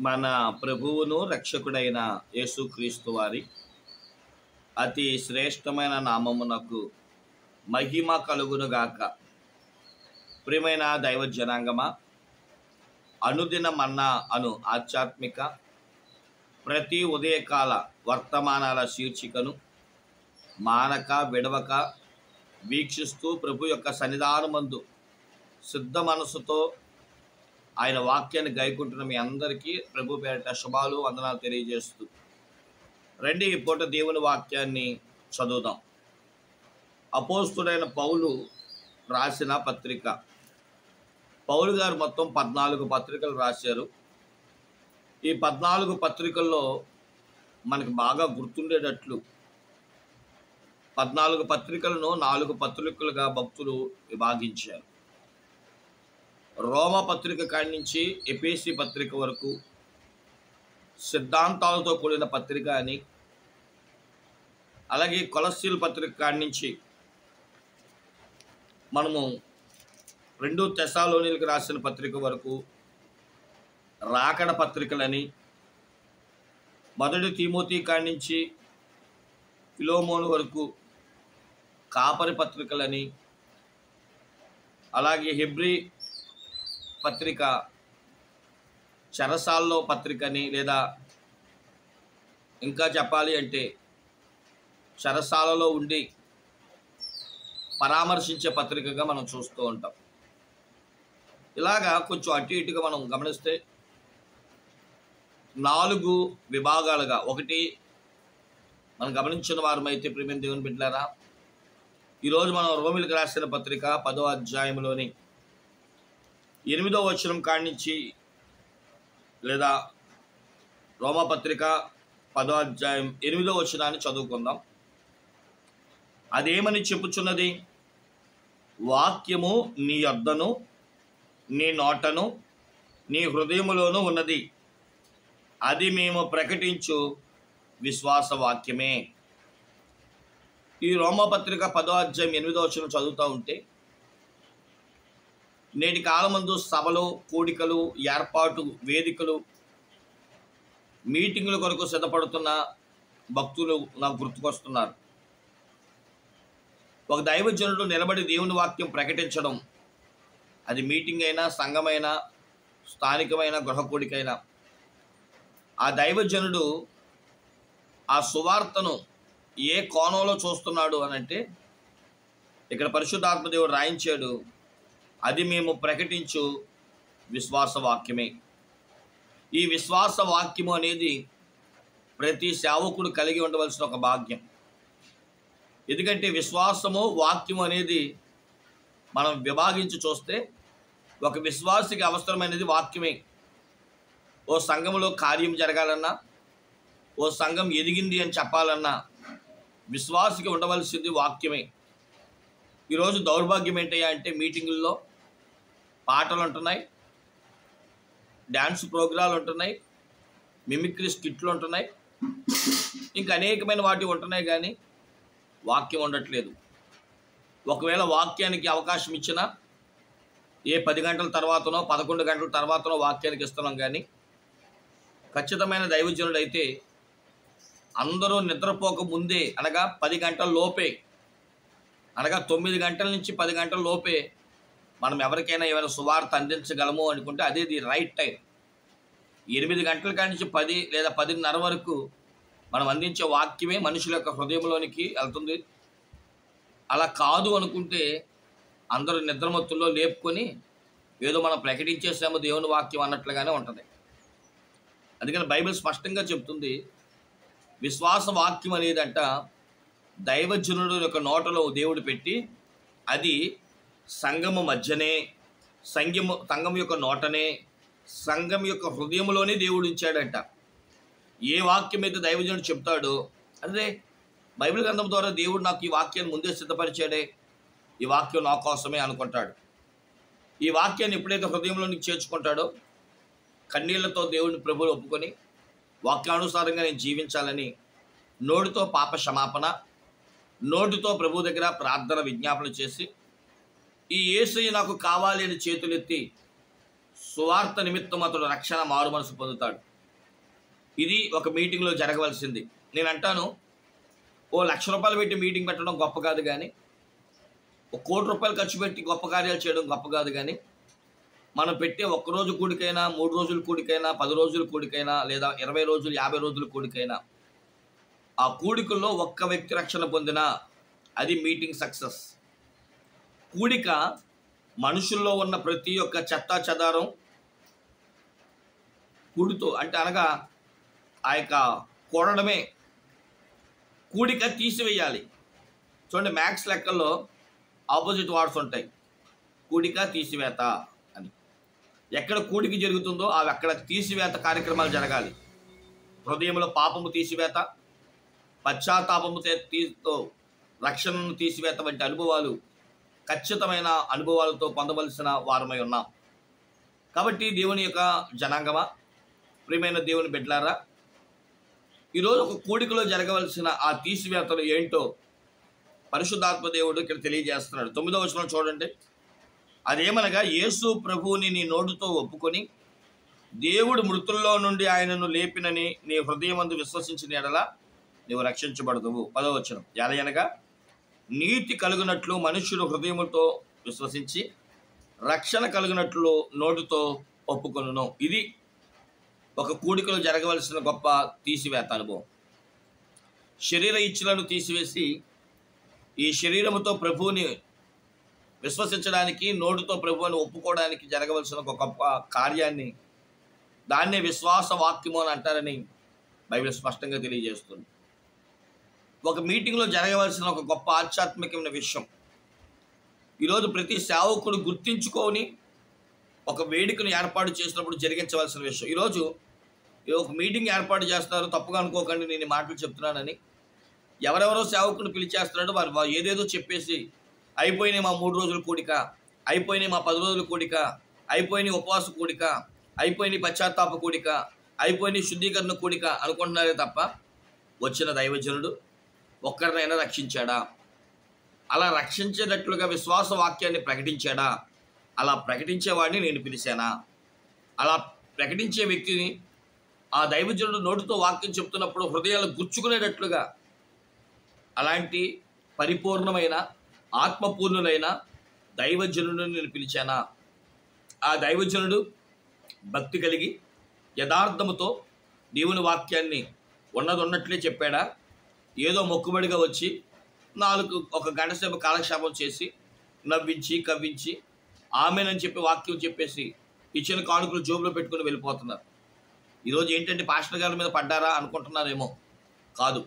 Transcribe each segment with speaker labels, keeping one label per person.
Speaker 1: మన ప్రభువును రక్షకుడైన యేసుక్రీస్తు వారి అతి శ్రేష్టమైన నామమునకు మహిమ కలుగునుగాక. ప్రియమైన దైవ జనాంగమా, అనుదిన మన్నా అను ఆధ్యాత్మిక ప్రతి ఉదయకాల వర్తమానాల శీర్షికను మానక విడవక వీక్షిస్తూ ప్రభు యొక్క సన్నిధానమందు సిద్ధ మనసుతో ఆయన వాక్యాన్ని గైకుంటున్న మీ అందరికీ ప్రభు పేరిట శుభాలు వందనాలు తెలియజేస్తూ రండి ఈ పూట దేవుని వాక్యాన్ని చదువుదాం. అపోస్తుడైన పౌలు రాసిన పత్రిక. పౌలు గారు మొత్తం 14 పత్రికలు రాశారు. ఈ 14 పత్రికల్లో మనకు బాగా గుర్తుండేటట్లు 14 పత్రికలను 4 పత్రికలుగా భక్తులు విభాగించారు. రోమ పత్రిక కాడి నుంచి ఎఫెసీ పత్రిక వరకు సిద్ధాంతాలతో కూడిన పత్రిక అని, అలాగే కొలస్సీల పత్రిక కాడి నుంచి మనము 2 తెస్సలోనికీయులకు రాసిన పత్రిక వరకు రాకడ పత్రికలని, 1 తిమోతి కాడి నుంచి ఫిలోమోను వరకు కాపరి పత్రికలని, అలాగే హెబ్రీ పత్రిక చెరసాల్లో పత్రికని, లేదా ఇంకా చెప్పాలి అంటే చెరసాలలో ఉండి పరామర్శించే పత్రికగా మనం చూస్తూ ఉంటాం. ఇలాగా కొంచెం అటు ఇటుగా మనం గమనిస్తే 4 విభాగాలుగా, ఒకటి మనం గమనించిన వారమైతే ప్రియమైన దేవుని బిడ్డలారా, ఈరోజు మనం రోమిలకు రాసిన పత్రిక 10వ అధ్యాయంలోని 8వ వచనం కాడి నుంచి, లేదా రోమపత్రిక 10వ అధ్యాయం 8వ వచనాన్ని చదువుకుందాం. అదేమని చెప్పుచున్నది? వాక్యము నీ యొద్దను, నీ నోటను, నీ హృదయములోనూ ఉన్నది, అది మేము ప్రకటించు విశ్వాస వాక్యమే. ఈ రోమపత్రిక 10వ అధ్యాయం 8వ వచనం చదువుతూ ఉంటే, నేటి కాలమందు సభలు, కూడికలు, ఏర్పాటు వేదికలు, మీటింగుల కొరకు సిద్ధపడుతున్న భక్తులు నాకు గుర్తుకొస్తున్నారు. ఒక దైవజనుడు నిలబడి దేవుని వాక్యం ప్రకటించడం, అది మీటింగ్ అయినా, సంఘమైనా, స్థానికమైన గృహ కూడికైనా, ఆ దైవజనుడు ఆ సువార్తను ఏ కోణంలో చూస్తున్నాడు అని అంటే, ఇక్కడ పరిశుద్ధాత్మదేవుడు రాయించాడు, అది మేము ప్రకటించు విశ్వాస వాక్యమే. ఈ విశ్వాస వాక్యము అనేది ప్రతి సేవకుడు కలిగి ఉండవలసిన ఒక భాగ్యం. ఎందుకంటే విశ్వాసము, వాక్యము అనేది మనం విభాగించి చూస్తే, ఒక విశ్వాసికి అవసరమైనది వాక్యమే. ఓ సంఘములో కార్యం జరగాలన్నా, ఓ సంఘం ఎదిగింది అని చెప్పాలన్నా విశ్వాసికి ఉండవలసింది వాక్యమే. ఈరోజు దౌర్భాగ్యం ఏంటయ్యా అంటే, మీటింగుల్లో పాటలు ఉంటున్నాయి, డ్యాన్స్ ప్రోగ్రాలు ఉంటున్నాయి, మిమిక్రీ స్కిట్లు ఉంటున్నాయి, ఇంకా అనేకమైన వాటి ఉంటున్నాయి, కానీ వాక్యం ఉండట్లేదు. ఒకవేళ వాక్యానికి అవకాశం ఇచ్చినా ఏ 10 గంటల తర్వాతనో 11 గంటల తర్వాతనో వాక్యానికి ఇస్తున్నాం, కానీ ఖచ్చితమైన దైవజనుడు అయితే అందరూ నిద్రపోక ముందే, అనగా 10 గంటల లోపే, అనగా 9 గంటల నుంచి 10 గంటల లోపే మనం ఎవరికైనా ఏమైనా సువార్త అందించగలము అనుకుంటే అదే ది రైట్ టైం. 8 గంటల కాడి నుంచి 10 లేదా 10:30 వరకు మనం అందించే వాక్యమే మనుషుల యొక్క హృదయంలోనికి వెళ్తుంది. అలా కాదు అనుకుంటే అందరూ నిద్రమత్తుల్లో లేపుకొని ఏదో మనం ప్రకటించేసాము దేవుని వాక్యం అన్నట్లుగానే ఉంటుంది. అందుకని బైబిల్ స్పష్టంగా చెప్తుంది, విశ్వాస వాక్యం అనేదంట దైవజనుడు యొక్క నోటలో దేవుడు పెట్టి, అది సంఘము మధ్యనే, సంఘం యొక్క నోటనే, సంఘం యొక్క హృదయంలోనే దేవుడు ఉంచాడంట. ఏ వాక్యం అయితే దైవజనుడు చెప్తాడో, అదే బైబిల్ గ్రంథం ద్వారా దేవుడు నాకు ఈ వాక్యాన్ని ముందే సిద్ధపరిచాడే, ఈ వాక్యం నా కోసమే అనుకుంటాడు. ఈ వాక్యాన్ని ఎప్పుడైతే హృదయంలోనికి చేర్చుకుంటాడో, కన్నీళ్లతో దేవుడిని ప్రభువులు ఒప్పుకొని వాక్యానుసారంగా నేను జీవించాలని నోటితో పాప క్షమాపణ, నోటితో ప్రభు దగ్గర ప్రార్థన విజ్ఞాపన చేసి, ఈ యేసయ్య నాకు కావాలి అని చేతులెత్తి సువార్త నిమిత్తం అతడు రక్షణ మారు మనసు పొందుతాడు. ఇది ఒక మీటింగ్లో జరగవలసింది. నేను అంటాను, ఓ ₹1,00,000 పెట్టి మీటింగ్ పెట్టడం గొప్ప కాదు, కానీ ₹1,00,00,000 ఖర్చు పెట్టి గొప్ప కార్యాలు చేయడం గొప్ప కాదు, కానీ మనం పెట్టే ఒక్కరోజు కూడికైనా, 3 రోజుల కూడికైనా, 10 రోజుల కూడికైనా, లేదా 20 రోజులు 50 రోజుల కూడికైనా, ఆ కూడికల్లో ఒక్క వ్యక్తి రక్షణ పొందినా అది మీటింగ్ సక్సెస్. కూడిక మనుషుల్లో ఉన్న ప్రతి ఒక్క చెత్తా చెదారం కూడుతో అంటే అనగా ఆ యొక్క కూడడమే. కూడిక తీసివేయాలి. చూడండి, మ్యాథ్స్ లెక్కల్లో ఆపోజిట్ వర్డ్స్ ఉంటాయి, కూడిక తీసివేత అని. ఎక్కడ కూడిక జరుగుతుందో అవి అక్కడ తీసివేత కార్యక్రమాలు జరగాలి. హృదయంలో పాపము తీసివేత, పశ్చాత్తాపము తీతో రక్షణను తీసివేత వంటి అనుభవాలు ఖచ్చితమైన అనుభవాలతో పొందవలసిన వారమై ఉన్నాం. కాబట్టి దేవుని యొక్క జనాంగమా, ప్రియమైన దేవుని బిడ్డలారా, ఈరోజు ఒక కూడికలో జరగవలసిన ఆ తీసివేతలు ఏంటో పరిశుద్ధాత్మ దేవుడు ఇక్కడ తెలియజేస్తున్నాడు. 9వ వచనం చూడండి. అదేమనగా, యేసు ప్రభువుని నీ నోటితో ఒప్పుకొని దేవుడు మృతుల్లో నుండి ఆయనను లేపినని నీ హృదయమందు విశ్వసించిన ఎడల నీవు రక్షించబడదువు. 10వ వచనం. ఎలయనగా నీతి కలుగునట్లు మనుష్యుడు హృదయముతో విశ్వసించి రక్షణ కలుగునట్లు నోటితో ఒప్పుకొనును. ఇది ఒక కూడికలో జరగవలసిన గొప్ప తీసివేత అనుభవం. శరీర ఇచ్ఛలను తీసివేసి ఈ శరీరముతో ప్రభువుని విశ్వసించడానికి, నోటితో ప్రభువుని ఒప్పుకోవడానికి జరగవలసిన ఒక గొప్ప కార్యాన్ని, దాన్నే విశ్వాస వాక్యము అని అంటారని బైబిల్ స్పష్టంగా తెలియజేస్తుంది. ఒక మీటింగ్లో జరగవలసిన ఒక గొప్ప ఆధ్యాత్మికమైన విషయం ఈరోజు ప్రతి సేవకుడు గుర్తించుకొని ఒక వేడుకను ఏర్పాటు చేసినప్పుడు జరిగించవలసిన విషయం. ఈరోజు ఒక మీటింగ్ ఏర్పాటు చేస్తున్నారు, తప్పుగా అనుకోకండి నేను ఈ మాటలు చెప్తున్నానని. ఎవరెవరో సేవకుని పిలిచేస్తున్నాడు, వారు ఏదేదో చెప్పేసి అయిపోయినాయి మా 3 రోజుల కూడిక, అయిపోయినాయి మా 10 రోజుల కూడిక, అయిపోయినాయి ఉపవాస కూడిక, అయిపోయినాయి పశ్చాత్తాప కూడిక, అయిపోయినాయి శుద్ధీకరణ కూడిక అనుకుంటున్నారే తప్ప వచ్చిన దైవజనుడు ఒక్కరినైనా రక్షించాడా? అలా రక్షించేటట్లుగా విశ్వాస వాక్యాన్ని ప్రకటించాడా? అలా ప్రకటించేవాడిని నేను పిలిచానా? అలా ప్రకటించే వ్యక్తిని ఆ దైవజనుడు నోటితో వాక్యం చెప్తున్నప్పుడు హృదయాలు గుచ్చుకునేటట్లుగా అలాంటి పరిపూర్ణమైన ఆత్మపూర్ణులైన దైవజనుడిని నేను పిలిచానా? ఆ దైవజనుడు భక్తి కలిగి యథార్థముతో దేవుని వాక్యాన్ని ఉన్నట్లే చెప్పాడా? ఏదో మొక్కుబడిగా వచ్చి ఒక గంట సేపు కాలక్షేపం చేసి నవ్వించి కవ్వించి ఆమెనని చెప్పి వాక్యం చెప్పేసి ఇచ్చిన కానుకలు జోబులో పెట్టుకుని వెళ్ళిపోతున్నారు. ఈరోజు ఏంటంటే పాస్టర్ గారి మీద పడ్డారా అనుకుంటున్నారేమో. కాదు,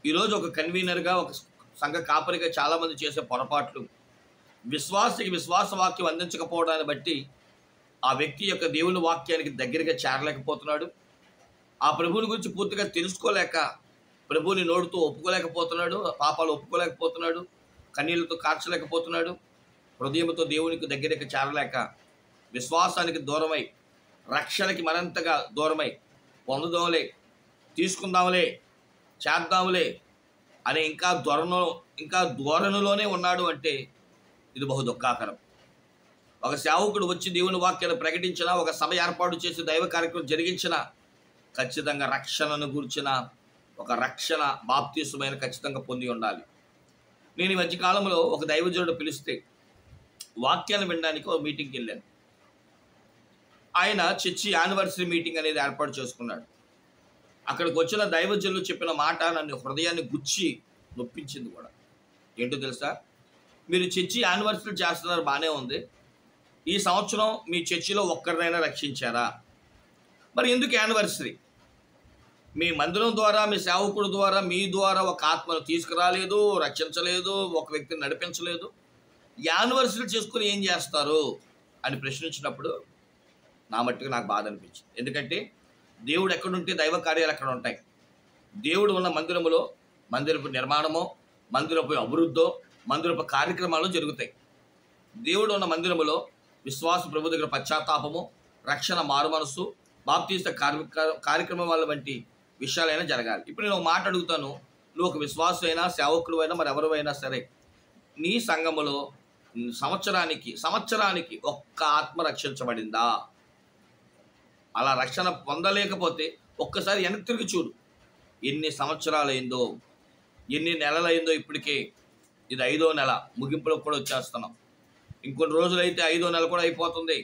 Speaker 1: ఈరోజు ఒక కన్వీనర్గా, ఒక సంఘ కాపరిగా చాలామంది చేసే పొరపాట్లు, విశ్వాసకి విశ్వాస వాక్యం అందించకపోవడాన్ని బట్టి ఆ వ్యక్తి యొక్క దేవుని వాక్యానికి దగ్గరగా చేరలేకపోతున్నాడు. ఆ ప్రభువుని గురించి పూర్తిగా తెలుసుకోలేక ప్రభువుని నోటితో ఒప్పుకోలేకపోతున్నాడు, పాపాలు ఒప్పుకోలేకపోతున్నాడు, కన్నీళ్లతో కార్చలేకపోతున్నాడు, హృదయంతో దేవునికి దగ్గరగా చేరలేక విశ్వాసానికి దూరమై, రక్షణకి మరింతగా దూరమై, పొందుదాంలే, తీసుకుందాంలే, చేద్దాంలే అనే ఇంకా ధోరణిలోనే ఉన్నాడు అంటే ఇది బహు దుఃఖాకరం. ఒక సేవకుడు వచ్చి దేవుని వాక్యాన్ని ప్రకటించినా, ఒక సభ ఏర్పాటు చేసి దైవ కార్యక్రమం జరిగించినా ఖచ్చితంగా రక్షణను గురించిన ఒక రక్షణ బాప్తిస్మమైన ఖచ్చితంగా పొంది ఉండాలి. నేను ఈ మధ్యకాలంలో ఒక దైవజనుడు పిలిస్తే వాక్యాన్ని వినడానికి ఒక మీటింగ్కి వెళ్ళాను. ఆయన చర్చి యానివర్సరీ మీటింగ్ అనేది ఏర్పాటు చేసుకున్నాడు. అక్కడికి వచ్చిన దైవజనులు చెప్పిన మాట నన్ను హృదయాన్ని గుచ్చి నొప్పించింది కూడా. ఏంటో తెలుసా? మీరు చర్చి యానివర్సరీ చేస్తున్నారు, బాగానే ఉంది. ఈ సంవత్సరం మీ చర్చిలో ఒక్కరినైనా రక్షించారా? మరి ఎందుకు యానివర్సరీ? మీ మందిరం ద్వారా, మీ సేవకుడు ద్వారా, మీ ద్వారా ఒక ఆత్మను తీసుకురాలేదు, రక్షించలేదు, ఒక వ్యక్తిని నడిపించలేదు. యానివర్సరీ చేసుకుని ఏం చేస్తారు అని ప్రశ్నించినప్పుడు నా మట్టుకు నాకు బాధ అనిపించింది. ఎందుకంటే దేవుడు ఎక్కడుంటే దైవ కార్యాలు అక్కడ ఉంటాయి. దేవుడు ఉన్న మందిరములో మందిరపు నిర్మాణమో, మందిరపు అభివృద్ధో, మందిరపు కార్యక్రమాలు జరుగుతాయి. దేవుడు ఉన్న మందిరములో విశ్వాస ప్రభు దగ్గర పశ్చాత్తాపము, రక్షణ, మారు మనస్సు, బాప్తీస్త కార్యక్రమం వల్ల వంటి విషయాలైనా జరగాలి. ఇప్పుడు నేను ఒక మాట అడుగుతాను, నువ్వు ఒక విశ్వాసమైనా, సేవకుడు అయినా, మరి ఎవరైనా సరే, నీ సంఘములో సంవత్సరానికి ఒక్క ఆత్మ రక్షించబడిందా? అలా రక్షణ పొందలేకపోతే ఒక్కసారి వెనక్కి తిరిగి చూడు. ఎన్ని సంవత్సరాలైందో, ఎన్ని నెలలైందో. ఇప్పటికే ఇది 5వ నెల ముగింపులకు కూడా వచ్చేస్తున్నాం. ఇంకొన్ని రోజులైతే 5వ నెల కూడా అయిపోతుంది.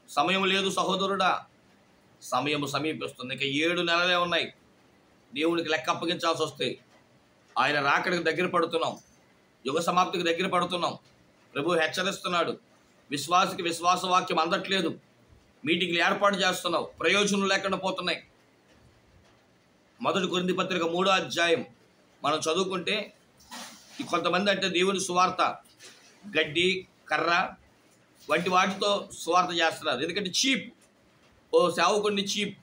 Speaker 1: సమయం లేదు సహోదరుడా, సమయం సమీపిస్తుంది. ఇక 7 నెలలే ఉన్నాయి. దేవునికి లెక్క అప్పగించాల్సి వస్తే ఆయన రాకడికి దగ్గర పడుతున్నాం, యుగ సమాప్తికి దగ్గర పడుతున్నాం. ప్రభు హెచ్చరిస్తున్నాడు, విశ్వాసకి విశ్వాస వాక్యం అందట్లేదు, మీటింగ్లు ఏర్పాటు చేస్తున్నావు, ప్రయోజనం లేకుండా పోతున్నాయి. 1 కొరింథీ పత్రిక 3వ అధ్యాయం మనం చదువుకుంటే కొంతమంది అంటే దేవుని సువార్త గడ్డి కర్ర వంటి వాటితో సువార్త చేస్తున్నారు. ఎందుకంటే చీప్, ఓ సేవకుడిని చీప్,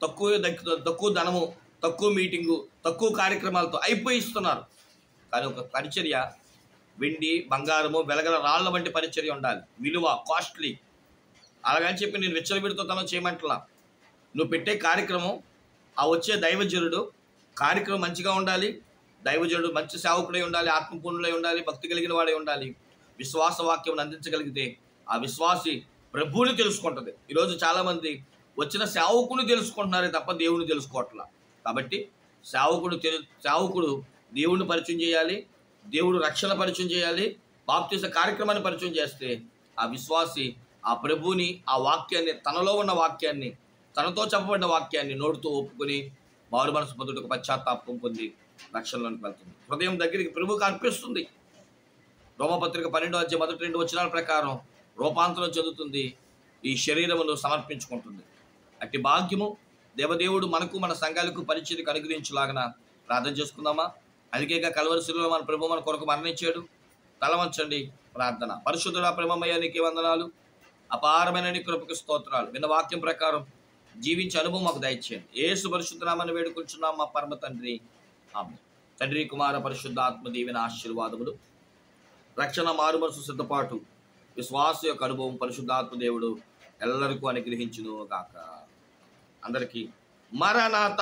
Speaker 1: తక్కువ ధనము, తక్కువ మీటింగు, తక్కువ కార్యక్రమాలతో అయిపోయిస్తున్నారు. కానీ ఒక పరిచర్య వెండి బంగారము వెలగల రాళ్ల వంటి పరిచర్య ఉండాలి, విలువ కాస్ట్లీ. అలాగని చెప్పి నేను విచ్చలవిడితో తనం చేయమంటలా. నువ్వు పెట్టే కార్యక్రమం, ఆ వచ్చే దైవజనుడు కార్యక్రమం మంచిగా ఉండాలి, దైవజనుడు మంచి సేవకుడై ఉండాలి, ఆత్మపూర్ణులై ఉండాలి, భక్తి కలిగిన వాడై ఉండాలి. విశ్వాస వాక్యం అందించగలిగితే ఆ విశ్వాసి ప్రభువుని తెలుసుకుంటుంది. ఈరోజు చాలామంది వచ్చిన సేవకుని తెలుసుకుంటున్నారే తప్ప దేవుని తెలుసుకోవట్లా. కాబట్టి సేవకుడు దేవుడిని పరిచయం చేయాలి, దేవుడు రక్షణ పరిచయం చేయాలి, బాప్తిస కార్యక్రమాన్ని పరిచయం చేస్తే ఆ విశ్వాసి ఆ ప్రభువుని, ఆ వాక్యాన్ని, తనలో ఉన్న వాక్యాన్ని, తనతో చెప్పబడిన వాక్యాన్ని నోటితో ఒప్పుకొని మారు మనసు పొందుటకు పశ్చాత్తాపం పొంది రక్షణలోనికి వెళ్తుంది. హృదయం దగ్గరికి ప్రభువుకి అర్పిస్తుంది. రోమపత్రిక 12వ అధ్యాయం 1-2 వచనాల ప్రకారం రూపాంతరం చెందుతుంది, ఈ శరీరమును సమర్పించుకుంటుంది. అట్టి భాగ్యము దేవదేవుడు మనకు మన సంఘాలకు పరిచర్యకు అనుగ్రహించులాగన ప్రార్థన చేసుకుందామా? అందుకేగా కల్వరి శిలువలో మన ప్రభు మన కొరకు మరణించాడు. తలవంచండి, ప్రార్థన. పరిశుద్ధుడా ప్రేమమయ్య నీకే వందనాలు, అపారమైన నీ కృపకు స్తోత్రాలు. విన్న వాక్యం ప్రకారం జీవించే అనుభవం మాకు దయచేయండి. యేసు పరిశుద్ధ నామమున వేడుకొంచున్నాం మా పరమ తండ్రి, ఆమేన్. తండ్రి కుమార పరిశుద్ధ ఆత్మ దీవెన ఆశీర్వాదములు, రక్షణ మారుమనసు సిద్ధపాటు విశ్వాస యొక్క అనుభవం పరిశుద్ధాత్మ దేవుడు ఎల్లరికూ అనుగ్రహించును గాక. అందరికీ మరణాత.